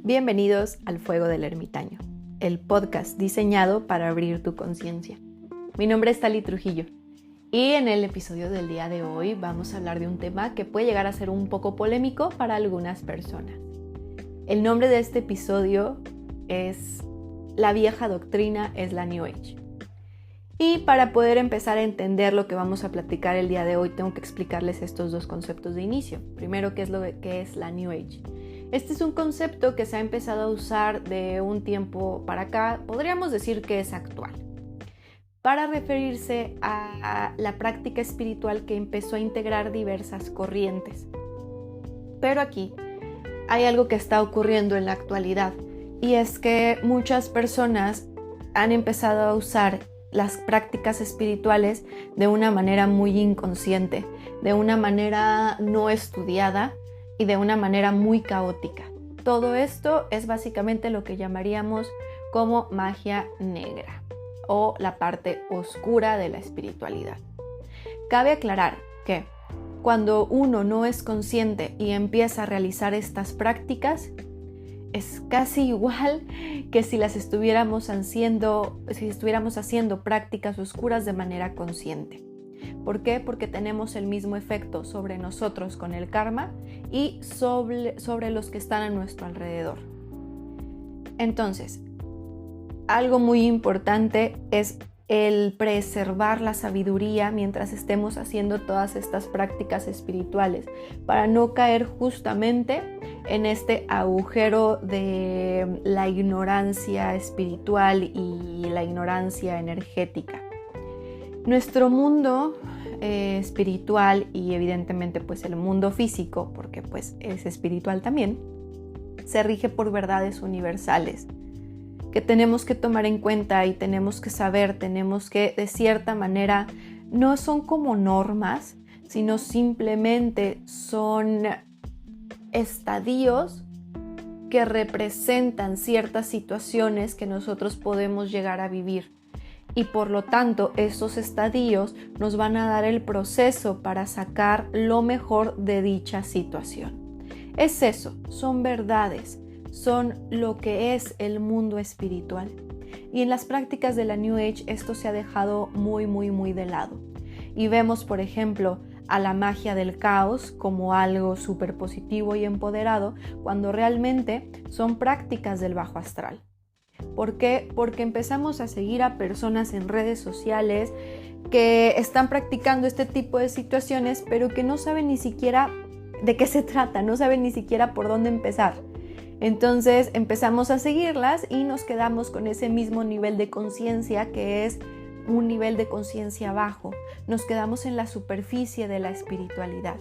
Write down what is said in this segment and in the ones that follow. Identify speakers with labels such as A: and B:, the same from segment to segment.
A: Bienvenidos al Fuego del Ermitaño, el podcast diseñado para abrir tu conciencia. Mi nombre es Tali Trujillo y en el episodio del día de hoy vamos a hablar de un tema que puede llegar a ser un poco polémico para algunas personas. El nombre de este episodio es La vieja doctrina es la New Age. Y para poder empezar a entender lo que vamos a platicar el día de hoy, tengo que explicarles estos dos conceptos de inicio. Primero, ¿qué es lo que es la New Age? Este es un concepto que se ha empezado a usar de un tiempo para acá, podríamos decir que es actual, para referirse a la práctica espiritual que empezó a integrar diversas corrientes. Pero aquí hay algo que está ocurriendo en la actualidad, y es que muchas personas han empezado a usar las prácticas espirituales de una manera muy inconsciente, de una manera no estudiada y de una manera muy caótica. Todo esto es básicamente lo que llamaríamos como magia negra o la parte oscura de la espiritualidad. Cabe aclarar que cuando uno no es consciente y empieza a realizar estas prácticas, es casi igual que si estuviéramos haciendo prácticas oscuras de manera consciente. ¿Por qué? Porque tenemos el mismo efecto sobre nosotros con el karma y sobre los que están a nuestro alrededor. Entonces, algo muy importante es el preservar la sabiduría mientras estemos haciendo todas estas prácticas espirituales, para no caer justamente en este agujero de la ignorancia espiritual y la ignorancia energética. Nuestro mundo espiritual y evidentemente pues el mundo físico, porque pues es espiritual también, se rige por verdades universales que tenemos que tomar en cuenta y tenemos que saber, tenemos que de cierta manera, no son como normas, sino simplemente son estadios que representan ciertas situaciones que nosotros podemos llegar a vivir. Y por lo tanto, estos estadios nos van a dar el proceso para sacar lo mejor de dicha situación. Es eso, son verdades, son lo que es el mundo espiritual. Y en las prácticas de la New Age esto se ha dejado muy de lado. Y vemos, por ejemplo, a la magia del caos como algo súper positivo y empoderado, cuando realmente son prácticas del bajo astral. ¿Por qué? Porque empezamos a seguir a personas en redes sociales que están practicando este tipo de situaciones, pero que no saben ni siquiera de qué se trata, no saben ni siquiera por dónde empezar. Entonces empezamos a seguirlas y nos quedamos con ese mismo nivel de conciencia, que es un nivel de conciencia bajo. Nos quedamos en la superficie de la espiritualidad.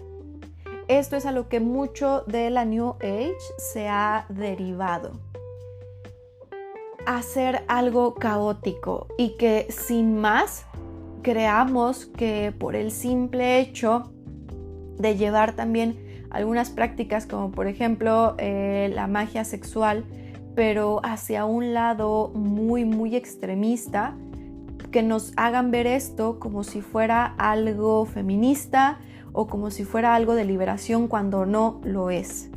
A: Esto es a lo que mucho de la New Age se ha derivado. Hacer algo caótico y que sin más creamos que por el simple hecho de llevar también algunas prácticas como por ejemplo la magia sexual, pero hacia un lado muy extremista, que nos hagan ver esto como si fuera algo feminista o como si fuera algo de liberación, cuando no lo es.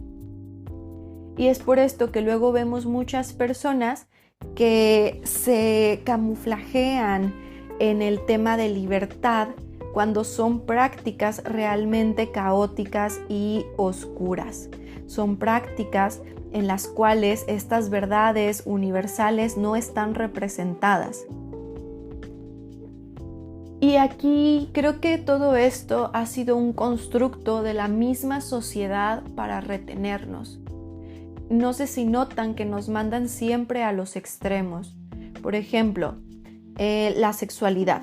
A: Y es por esto que luego vemos muchas personas que se camuflajean en el tema de libertad cuando son prácticas realmente caóticas y oscuras. Son prácticas en las cuales estas verdades universales no están representadas. Y aquí creo que todo esto ha sido un constructo de la misma sociedad para retenernos. No sé si notan que nos mandan siempre a los extremos. Por ejemplo, la sexualidad,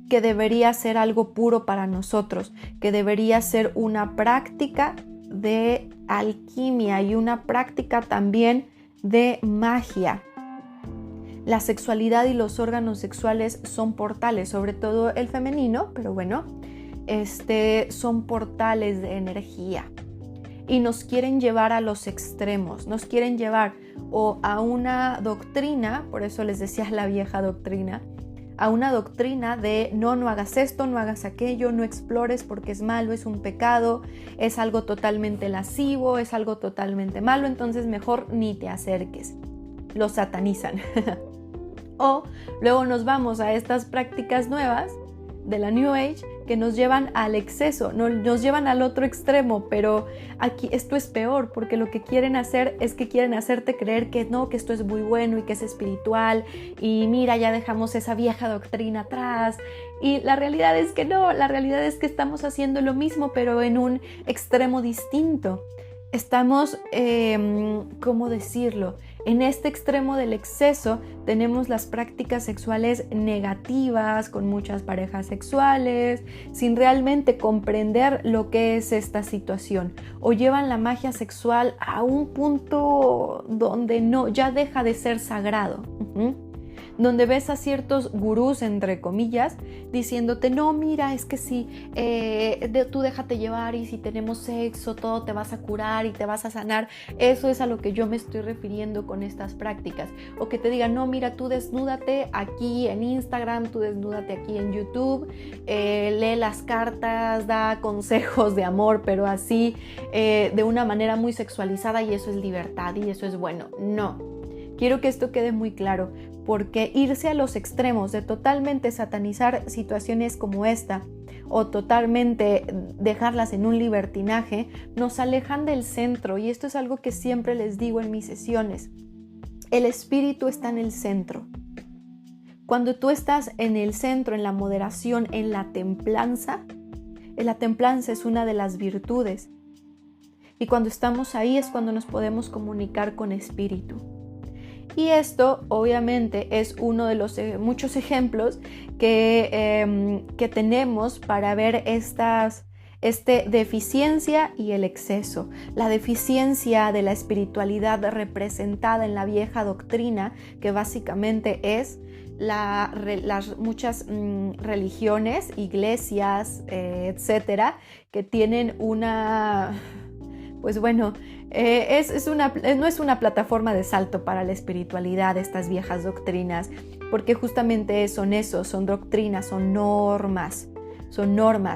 A: que debería ser algo puro para nosotros, que debería ser una práctica de alquimia y una práctica también de magia. La sexualidad y los órganos sexuales son portales, sobre todo el femenino, pero bueno, son portales de energía. Y nos quieren llevar a los extremos, nos quieren llevar o a una doctrina, por eso les decía la vieja doctrina, a una doctrina de no hagas esto, no hagas aquello, no explores porque es malo, es un pecado, es algo totalmente lascivo, es algo totalmente malo, entonces mejor ni te acerques. Lo satanizan. O luego nos vamos a estas prácticas nuevas de la New Age que nos llevan al exceso, nos llevan al otro extremo, pero aquí esto es peor porque lo que quieren hacer es que quieren hacerte creer que no, que esto es muy bueno y que es espiritual y mira, ya dejamos esa vieja doctrina atrás y la realidad es que no, la realidad es que estamos haciendo lo mismo pero en un extremo distinto. Estamos, ¿cómo decirlo? En este extremo del exceso tenemos las prácticas sexuales negativas con muchas parejas sexuales, sin realmente comprender lo que es esta situación. O llevan la magia sexual a un punto donde no, ya deja de ser sagrado. Donde ves a ciertos gurús, entre comillas, diciéndote, no, mira, es que si tú déjate llevar y si tenemos sexo, todo te vas a curar y te vas a sanar. Eso es a lo que yo me estoy refiriendo con estas prácticas. O que te digan, no, mira, tú desnúdate aquí en Instagram, tú desnúdate aquí en YouTube, lee las cartas, da consejos de amor, pero así de una manera muy sexualizada y eso es libertad y eso es bueno. No. Quiero que esto quede muy claro, porque irse a los extremos de totalmente satanizar situaciones como esta o totalmente dejarlas en un libertinaje nos alejan del centro y esto es algo que siempre les digo en mis sesiones. El espíritu está en el centro. Cuando tú estás en el centro, en la moderación, en la templanza es una de las virtudes y cuando estamos ahí es cuando nos podemos comunicar con espíritu. Y esto obviamente es uno de los muchos ejemplos que tenemos para ver deficiencia y el exceso. La deficiencia de la espiritualidad representada en la vieja doctrina, que básicamente es las muchas religiones, iglesias, etcétera, que tienen una... Pues bueno, no es una plataforma de salto para la espiritualidad estas viejas doctrinas, porque justamente son eso, son doctrinas, son normas,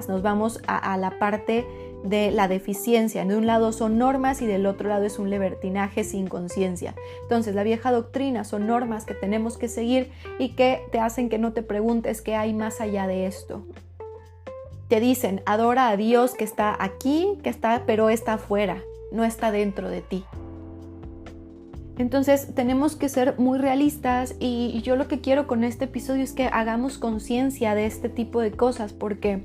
A: nos vamos a la parte de la deficiencia, de un lado son normas y del otro lado es un libertinaje sin conciencia. Entonces la vieja doctrina son normas que tenemos que seguir y que te hacen que no te preguntes qué hay más allá de esto. Te dicen, adora a Dios que está aquí, pero está afuera, no está dentro de ti. Entonces tenemos que ser muy realistas y yo lo que quiero con este episodio es que hagamos conciencia de este tipo de cosas, porque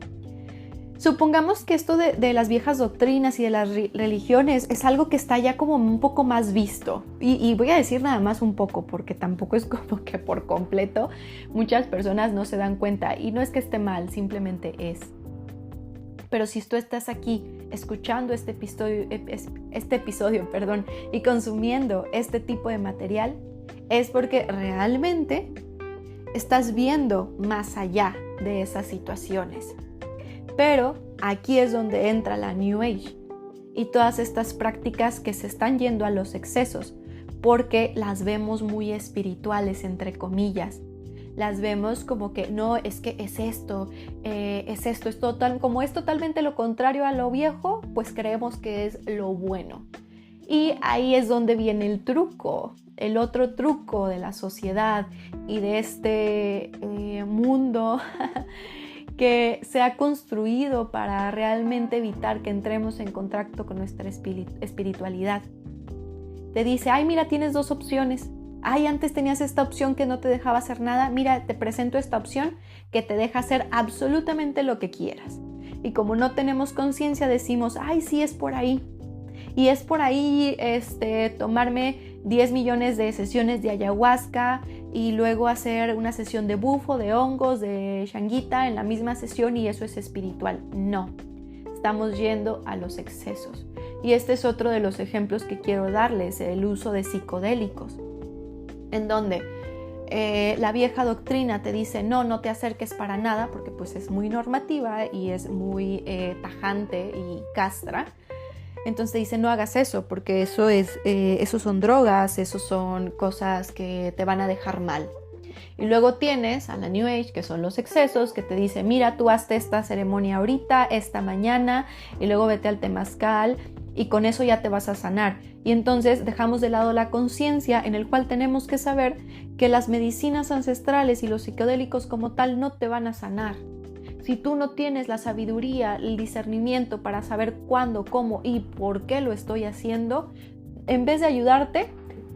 A: supongamos que esto de las viejas doctrinas y de las religiones es algo que está ya como un poco más visto. Y voy a decir nada más un poco, porque tampoco es como que por completo muchas personas no se dan cuenta. Y no es que esté mal, simplemente es. Pero si tú estás aquí escuchando este episodio, y consumiendo este tipo de material, es porque realmente estás viendo más allá de esas situaciones. Pero aquí es donde entra la New Age y todas estas prácticas que se están yendo a los excesos, porque las vemos muy espirituales, entre comillas. Las vemos como que no, es que es esto, es total, como es totalmente lo contrario a lo viejo, pues creemos que es lo bueno. Y ahí es donde viene el truco, el otro truco de la sociedad y de este mundo que se ha construido para realmente evitar que entremos en contacto con nuestra espiritualidad. Te dice, ay, mira, tienes dos opciones. Ay, antes tenías esta opción que no te dejaba hacer nada. Mira, te presento esta opción que te deja hacer absolutamente lo que quieras. Y como no tenemos conciencia, decimos, ay, sí, es por ahí. Y es por ahí tomarme 10 millones de sesiones de ayahuasca y luego hacer una sesión de bufo, de hongos, de shanguita en la misma sesión y eso es espiritual. No, estamos yendo a los excesos. Y este es otro de los ejemplos que quiero darles, el uso de psicodélicos, en donde la vieja doctrina te dice no te acerques para nada porque pues es muy normativa y es muy tajante y castra. Entonces te dice no hagas eso porque eso son drogas, eso son cosas que te van a dejar mal. Y luego tienes a la New Age, que son los excesos, que te dice, mira, tú hazte esta ceremonia ahorita, esta mañana, y luego vete al temazcal, y con eso ya te vas a sanar. Y entonces dejamos de lado la conciencia, en el cual tenemos que saber que las medicinas ancestrales y los psicodélicos como tal no te van a sanar. Si tú no tienes la sabiduría, el discernimiento para saber cuándo, cómo y por qué lo estoy haciendo, en vez de ayudarte,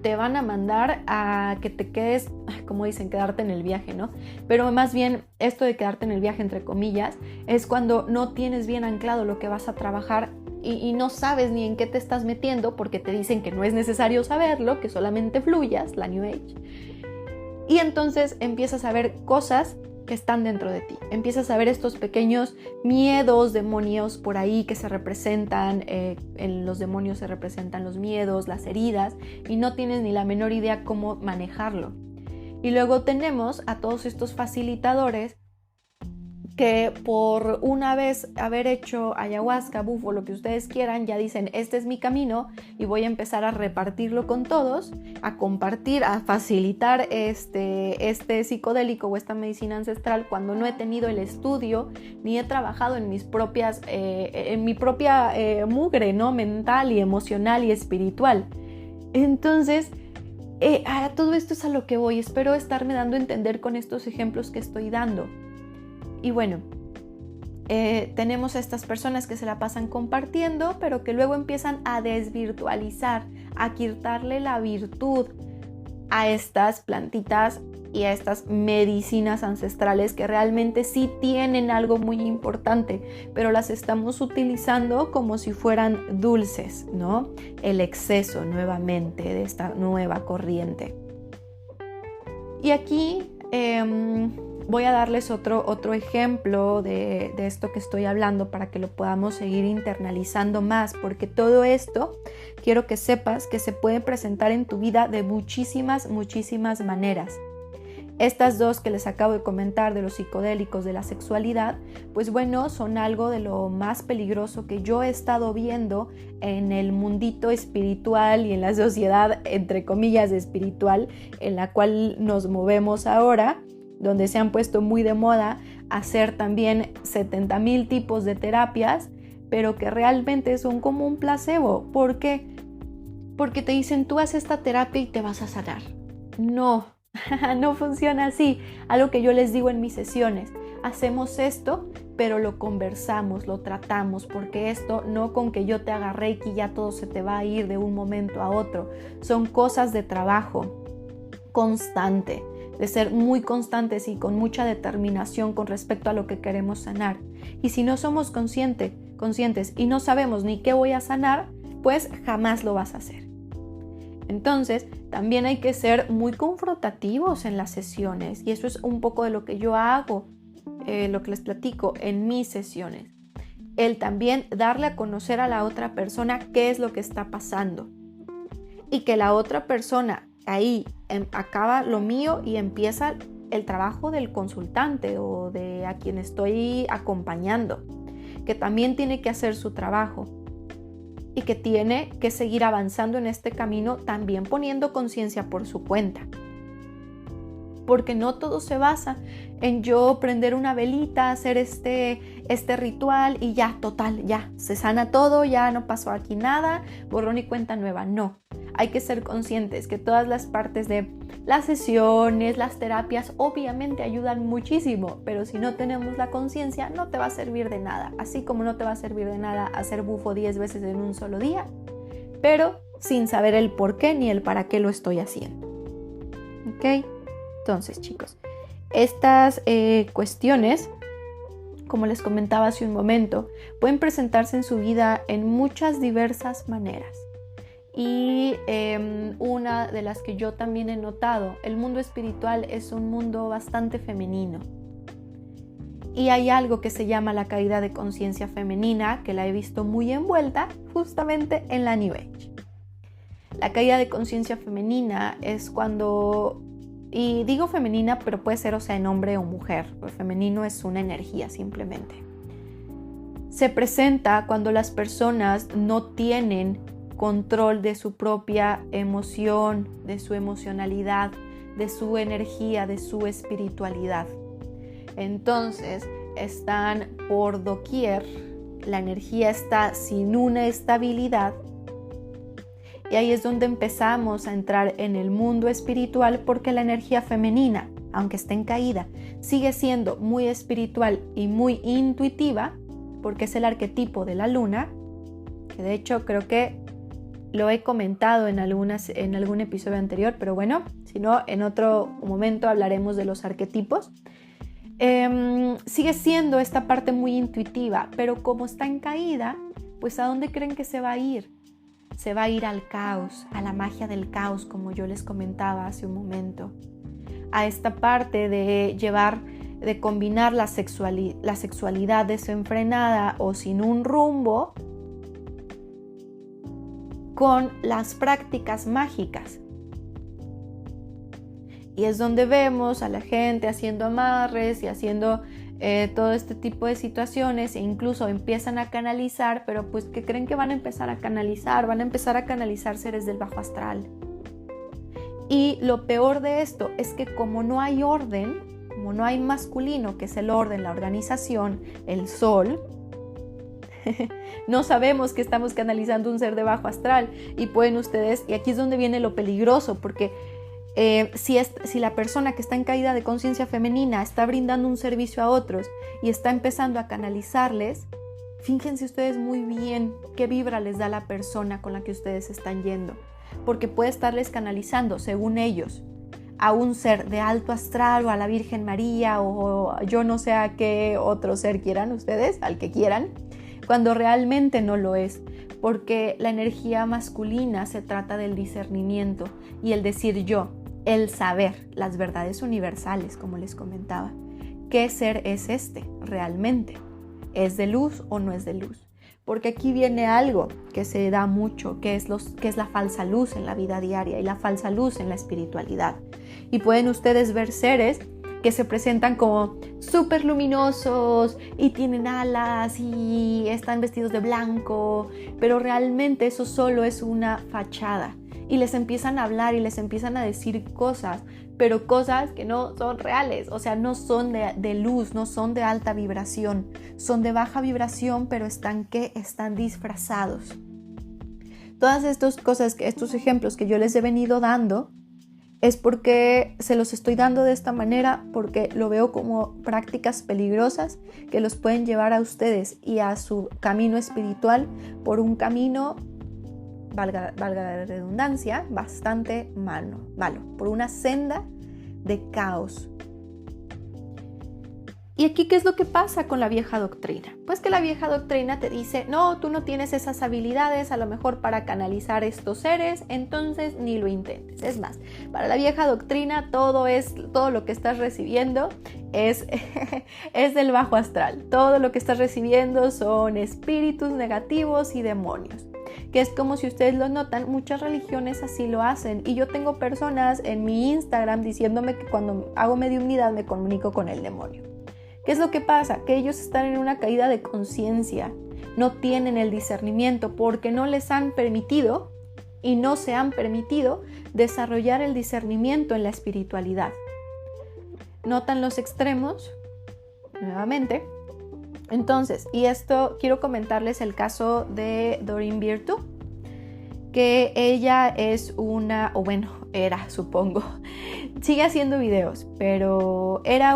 A: te van a mandar a que te quedes, como dicen, quedarte en el viaje, ¿no? Pero más bien esto de quedarte en el viaje, entre comillas, es cuando no tienes bien anclado lo que vas a trabajar y no sabes ni en qué te estás metiendo, porque te dicen que no es necesario saberlo, que solamente fluyas, la New Age. Y entonces empiezas a ver cosas que están dentro de ti. Empiezas a ver estos pequeños miedos, demonios por ahí que se representan, en los demonios se representan los miedos, las heridas, y no tienes ni la menor idea cómo manejarlo. Y luego tenemos a todos estos facilitadores que por una vez haber hecho ayahuasca, bufo, lo que ustedes quieran, ya dicen, este es mi camino y voy a empezar a repartirlo con todos, a compartir, a facilitar este psicodélico o esta medicina ancestral, cuando no he tenido el estudio ni he trabajado en mis propias, en mi propia mugre, ¿no? Mental y emocional y espiritual. Entonces, a todo esto es a lo que voy. Espero estarme dando a entender con estos ejemplos que estoy dando. Y bueno, tenemos a estas personas que se la pasan compartiendo, pero que luego empiezan a desvirtualizar, a quitarle la virtud a estas plantitas y a estas medicinas ancestrales que realmente sí tienen algo muy importante, pero las estamos utilizando como si fueran dulces, ¿no? El exceso nuevamente de esta nueva corriente. Y aquí voy a darles otro ejemplo de esto que estoy hablando para que lo podamos seguir internalizando más, porque todo esto quiero que sepas que se puede presentar en tu vida de muchísimas maneras. Estas dos que les acabo de comentar de los psicodélicos, de la sexualidad, pues bueno, son algo de lo más peligroso que yo he estado viendo en el mundito espiritual y en la sociedad, entre comillas, espiritual, en la cual nos movemos ahora, donde se han puesto muy de moda hacer también 70,000 tipos de terapias, pero que realmente son como un placebo. ¿Por qué? Porque te dicen, tú haz esta terapia y te vas a sanar. No, no funciona así. Algo que yo les digo en mis sesiones, hacemos esto, pero lo conversamos, lo tratamos, porque esto no con que yo te haga Reiki ya todo se te va a ir de un momento a otro. Son cosas de trabajo constante, de ser muy constantes y con mucha determinación con respecto a lo que queremos sanar. Y si no somos conscientes y no sabemos ni qué voy a sanar, pues jamás lo vas a hacer. Entonces, también hay que ser muy confrontativos en las sesiones, y eso es un poco de lo que yo hago, lo que les platico en mis sesiones. El también darle a conocer a la otra persona qué es lo que está pasando, y que la otra persona ahí acaba lo mío y empieza el trabajo del consultante o de a quien estoy acompañando, que también tiene que hacer su trabajo y que tiene que seguir avanzando en este camino, también poniendo conciencia por su cuenta. Porque no todo se basa en yo prender una velita, hacer este ritual y ya, total, ya, se sana todo, ya no pasó aquí nada, borrón y cuenta nueva. No, hay que ser conscientes que todas las partes de las sesiones, las terapias, obviamente ayudan muchísimo, pero si no tenemos la conciencia, no te va a servir de nada. Así como no te va a servir de nada hacer bufo 10 veces en un solo día, pero sin saber el por qué ni el para qué lo estoy haciendo. ¿Ok? Entonces, chicos, estas cuestiones, como les comentaba hace un momento, pueden presentarse en su vida en muchas diversas maneras. Y una de las que yo también he notado, el mundo espiritual es un mundo bastante femenino. Y hay algo que se llama la caída de conciencia femenina, que la he visto muy envuelta justamente en la New Age. La caída de conciencia femenina es cuando, y digo femenina, pero puede ser, o sea, en hombre o mujer. El femenino es una energía simplemente. Se presenta cuando las personas no tienen control de su propia emoción, de su emocionalidad, de su energía, de su espiritualidad. Entonces están por doquier, la energía está sin una estabilidad y ahí es donde empezamos a entrar en el mundo espiritual, porque la energía femenina, aunque esté en caída, sigue siendo muy espiritual y muy intuitiva, porque es el arquetipo de la luna, que de hecho creo que lo he comentado en algún episodio anterior, pero bueno, si no, en otro momento hablaremos de los arquetipos. Sigue siendo esta parte muy intuitiva, pero como está en caída, pues ¿a dónde creen que se va a ir? Se va a ir al caos, a la magia del caos, como yo les comentaba hace un momento, a esta parte de combinar la sexualidad desenfrenada o sin un rumbo con las prácticas mágicas. Y es donde vemos a la gente haciendo amarres y haciendo todo este tipo de situaciones, e incluso empiezan a canalizar, pero pues ¿qué creen que van a empezar a canalizar? Van a empezar a canalizar seres del bajo astral. Y lo peor de esto es que como no hay orden, como no hay masculino, que es el orden, la organización, el sol, no sabemos que estamos canalizando un ser de bajo astral. Y pueden ustedes, y aquí es donde viene lo peligroso, porque si la persona que está en caída de conciencia femenina está brindando un servicio a otros y está empezando a canalizarles, fíjense ustedes muy bien qué vibra les da la persona con la que ustedes están yendo, porque puede estarles canalizando, según ellos, a un ser de alto astral o a la Virgen María o yo no sé a qué otro ser quieran ustedes, al que quieran, cuando realmente no lo es, porque la energía masculina se trata del discernimiento y el decir yo, el saber, las verdades universales, como les comentaba. ¿Qué ser es este realmente? ¿Es de luz o no es de luz? Porque aquí viene algo que se da mucho, que es la falsa luz en la vida diaria y la falsa luz en la espiritualidad. Y pueden ustedes ver seres que se presentan como súper luminosos y tienen alas y están vestidos de blanco, pero realmente eso solo es una fachada. Y les empiezan a hablar y les empiezan a decir cosas, pero cosas que no son reales, o sea, no son de luz, no son de alta vibración, son de baja vibración, pero están disfrazados. Todas estas cosas, estos ejemplos que yo les he venido dando, es porque se los estoy dando de esta manera, porque lo veo como prácticas peligrosas que los pueden llevar a ustedes y a su camino espiritual por un camino, valga la redundancia, bastante malo, por una senda de caos. ¿Y aquí qué es lo que pasa con la vieja doctrina? Pues que la vieja doctrina te dice, no, tú no tienes esas habilidades a lo mejor para canalizar estos seres, entonces ni lo intentes. Es más, para la vieja doctrina todo lo que estás recibiendo es del bajo astral. Todo lo que estás recibiendo son espíritus negativos y demonios. Que es como, si ustedes lo notan, muchas religiones así lo hacen. Y yo tengo personas en mi Instagram diciéndome que cuando hago mediumnidad me comunico con el demonio. ¿Qué es lo que pasa? Que ellos están en una caída de conciencia, no tienen el discernimiento porque no les han permitido y no se han permitido desarrollar el discernimiento en la espiritualidad. ¿Notan los extremos? Nuevamente. Entonces, y esto quiero comentarles el caso de Doreen Virtue, que ella es era, supongo, sigue haciendo videos, pero era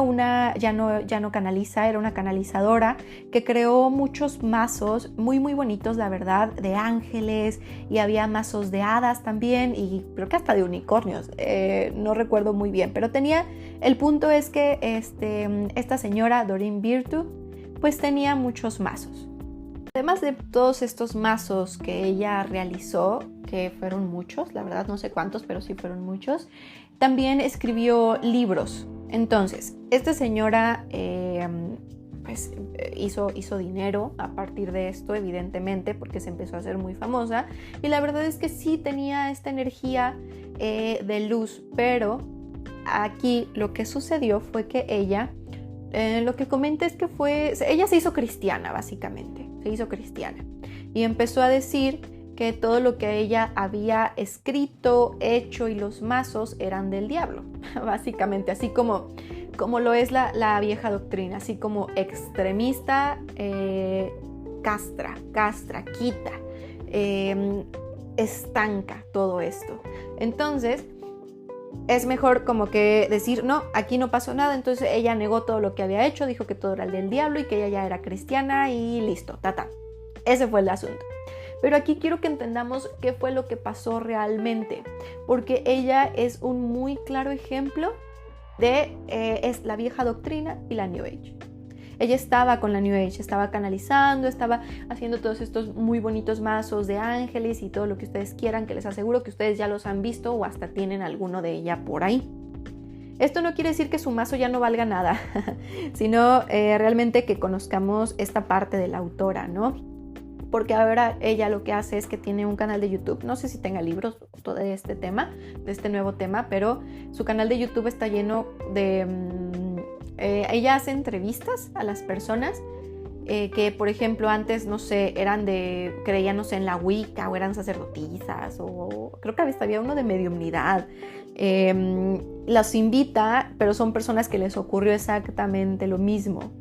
A: ya no canaliza, era una canalizadora que creó muchos mazos muy muy bonitos, la verdad, de ángeles, y había mazos de hadas también, y creo que hasta de unicornios, no recuerdo muy bien, pero el punto es que esta señora Doreen Virtue pues tenía muchos mazos. Además de todos estos mazos que ella realizó, que fueron muchos, la verdad no sé cuántos, pero sí fueron muchos, también escribió libros. Entonces, esta señora pues hizo dinero a partir de esto, evidentemente, porque se empezó a hacer muy famosa, y la verdad es que sí tenía esta energía de luz, pero aquí lo que sucedió fue que ella, lo que comenta es que ella se hizo cristiana, básicamente, se hizo cristiana, y empezó a decir que todo lo que ella había escrito, hecho y los mazos eran del diablo, básicamente, así como lo es la vieja doctrina, así como extremista, castra, quita, estanca todo esto. Entonces, es mejor como que decir, no, aquí no pasó nada. Entonces ella negó todo lo que había hecho, dijo que todo era del diablo y que ella ya era cristiana y listo, Ese fue el asunto. Pero aquí quiero que entendamos qué fue lo que pasó realmente, porque ella es un muy claro ejemplo de es la vieja doctrina y la New Age. Ella estaba con la New Age, estaba canalizando, estaba haciendo todos estos muy bonitos mazos de ángeles y todo lo que ustedes quieran, que les aseguro que ustedes ya los han visto o hasta tienen alguno de ella por ahí. Esto no quiere decir que su mazo ya no valga nada, sino realmente que conozcamos esta parte de la autora, ¿no? Porque ahora ella lo que hace es que tiene un canal de YouTube, no sé si tenga libros de este tema, de este nuevo tema, pero su canal de YouTube está lleno de... ella hace entrevistas a las personas que, por ejemplo, antes, no sé, creían, no sé, en la Wicca o eran sacerdotisas o creo que hasta había uno de mediumnidad. Las invita, pero son personas que les ocurrió exactamente lo mismo.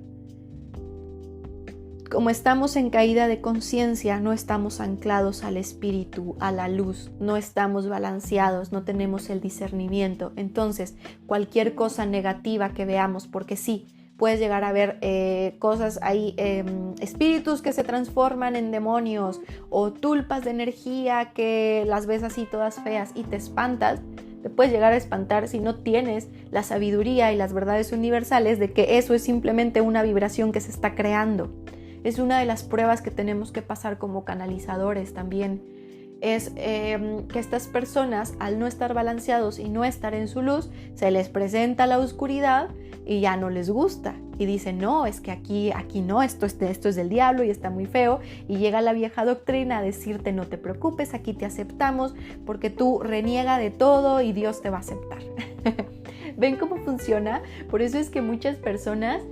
A: Como estamos en caída de conciencia, no estamos anclados al espíritu, a la luz, no estamos balanceados, no tenemos el discernimiento. Entonces, cualquier cosa negativa que veamos, porque sí, puedes llegar a ver cosas ahí, espíritus que se transforman en demonios o tulpas de energía que las ves así todas feas y te espantas. Te puedes llegar a espantar si no tienes la sabiduría y las verdades universales de que eso es simplemente una vibración que se está creando. Es una de las pruebas que tenemos que pasar como canalizadores también. Es que estas personas, al no estar balanceados y no estar en su luz, se les presenta la oscuridad y ya no les gusta. Y dicen, no, es que aquí no, esto es del diablo y está muy feo. Y llega la vieja doctrina a decirte, no te preocupes, aquí te aceptamos porque tú reniega de todo y Dios te va a aceptar. ¿Ven cómo funciona? Por eso es que muchas personas...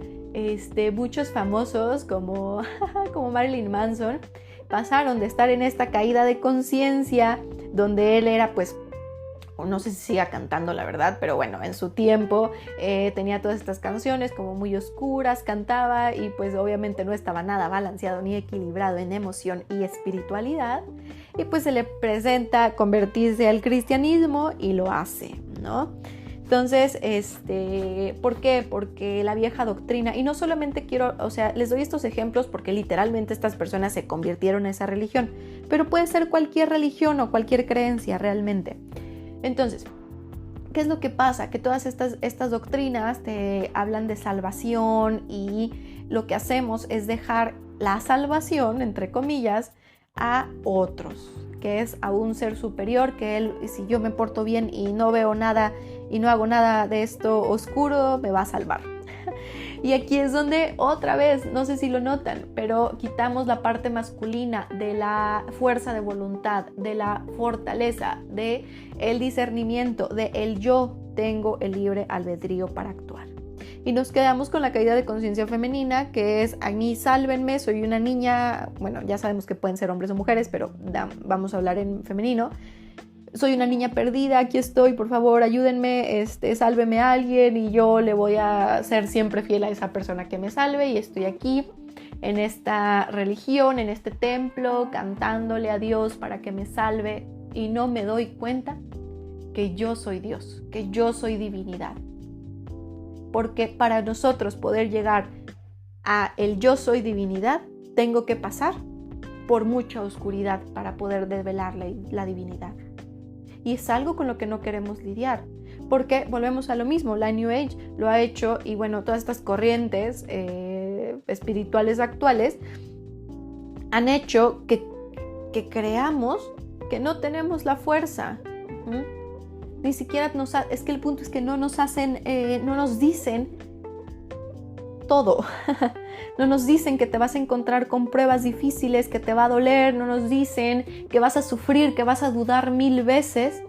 A: muchos famosos como Marilyn Manson pasaron de estar en esta caída de conciencia donde él era pues, no sé si siga cantando la verdad, pero bueno, en su tiempo tenía todas estas canciones como muy oscuras, cantaba y pues obviamente no estaba nada balanceado ni equilibrado en emoción y espiritualidad y pues se le presenta convertirse al cristianismo y lo hace, ¿no? Entonces, ¿por qué? Porque la vieja doctrina, y no solamente les doy estos ejemplos porque literalmente estas personas se convirtieron en esa religión, pero puede ser cualquier religión o cualquier creencia realmente. Entonces, ¿qué es lo que pasa? Que todas estas doctrinas te hablan de salvación y lo que hacemos es dejar la salvación, entre comillas, a otros, que es a un ser superior, que él, si yo me porto bien y no veo nada y no hago nada de esto oscuro, me va a salvar. Y aquí es donde otra vez, no sé si lo notan, pero quitamos la parte masculina de la fuerza de voluntad, de la fortaleza, de el discernimiento, de el yo tengo el libre albedrío para actuar. Y nos quedamos con la caída de conciencia femenina, que es, a mí sálvenme, soy una niña, bueno, ya sabemos que pueden ser hombres o mujeres, pero vamos a hablar en femenino. Soy una niña perdida, aquí estoy, por favor, ayúdenme, sálveme a alguien y yo le voy a ser siempre fiel a esa persona que me salve y estoy aquí en esta religión, en este templo, cantándole a Dios para que me salve y no me doy cuenta que yo soy Dios, que yo soy divinidad. Porque para nosotros poder llegar a el yo soy divinidad, tengo que pasar por mucha oscuridad para poder develar la divinidad. Y es algo con lo que no queremos lidiar, porque volvemos a lo mismo, la New Age lo ha hecho y bueno, todas estas corrientes espirituales actuales han hecho que creamos que no tenemos la fuerza. Ni siquiera es que el punto es que no nos dicen todo. No nos dicen que te vas a encontrar con pruebas difíciles, que te va a doler, no nos dicen que vas a sufrir, que vas a dudar 1000 veces,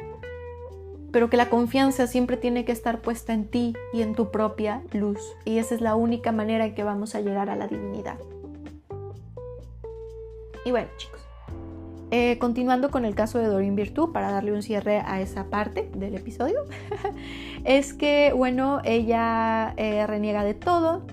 A: pero que la confianza siempre tiene que estar puesta en ti y en tu propia luz. Y esa es la única manera en que vamos a llegar a la divinidad. Y bueno, chicos, continuando con el caso de Doreen Virtue, para darle un cierre a esa parte del episodio, es que, bueno, ella reniega de todo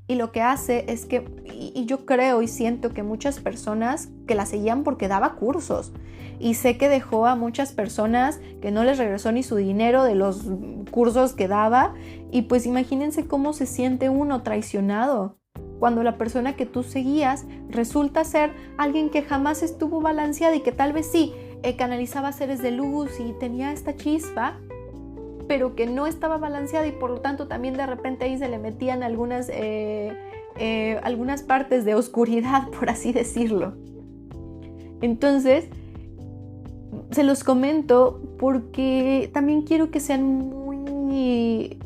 A: y lo que hace es que, y yo creo y siento que muchas personas que la seguían porque daba cursos, y sé que dejó a muchas personas que no les regresó ni su dinero de los cursos que daba, y pues imagínense cómo se siente uno traicionado cuando la persona que tú seguías resulta ser alguien que jamás estuvo balanceada y que tal vez sí canalizaba seres de luz y tenía esta chispa, pero que no estaba balanceada, y por lo tanto también de repente ahí se le metían algunas partes de oscuridad, por así decirlo. Entonces, se los comento porque también quiero que sean muy,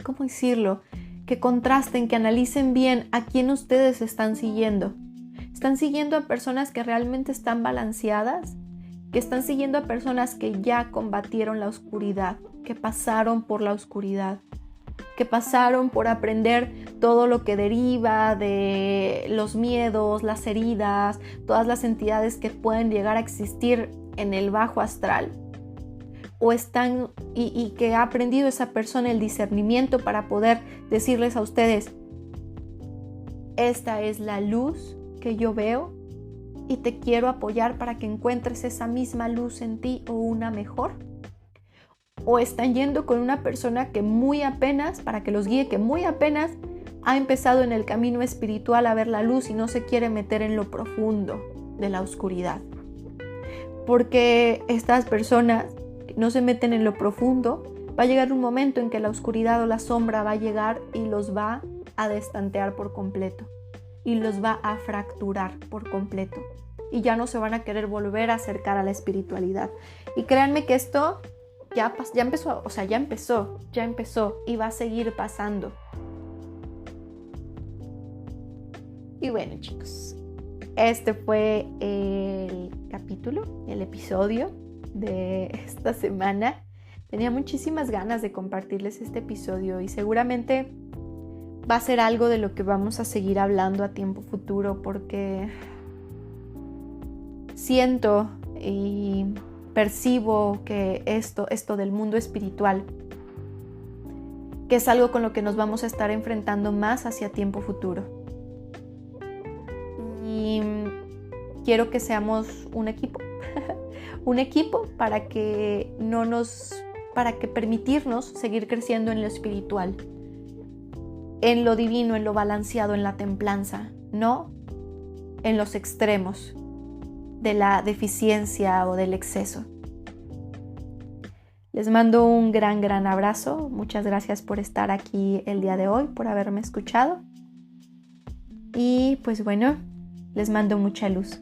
A: ¿cómo decirlo? Que contrasten, que analicen bien a quién ustedes están siguiendo. ¿Están siguiendo a personas que realmente están balanceadas? ¿Que están siguiendo a personas que ya combatieron la oscuridad, que pasaron por la oscuridad, que pasaron por aprender todo lo que deriva de los miedos, las heridas, todas las entidades que pueden llegar a existir en el bajo astral? ¿O están y que ha aprendido esa persona el discernimiento para poder decirles a ustedes: esta es la luz que yo veo y te quiero apoyar para que encuentres esa misma luz en ti o una mejor? ¿O están yendo con una persona que muy apenas, para que los guíe, que muy apenas ha empezado en el camino espiritual a ver la luz y no se quiere meter en lo profundo de la oscuridad? Porque estas personas no se meten en lo profundo, va a llegar un momento en que la oscuridad o la sombra va a llegar y los va a destantear por completo y los va a fracturar por completo, y ya no se van a querer volver a acercar a la espiritualidad. Y créanme que esto ya empezó y va a seguir pasando. Y bueno, chicos, este fue el episodio de esta semana. Tenía muchísimas ganas de compartirles este episodio y seguramente va a ser algo de lo que vamos a seguir hablando a tiempo futuro, porque siento y percibo que esto del mundo espiritual, que es algo con lo que nos vamos a estar enfrentando más hacia tiempo futuro. Y quiero que seamos un equipo. Un equipo para permitirnos seguir creciendo en lo espiritual, en lo divino, en lo balanceado, en la templanza, no en los extremos de la deficiencia o del exceso. Les mando un gran abrazo. Muchas gracias por estar aquí el día de hoy, por haberme escuchado. Y pues bueno, les mando mucha luz.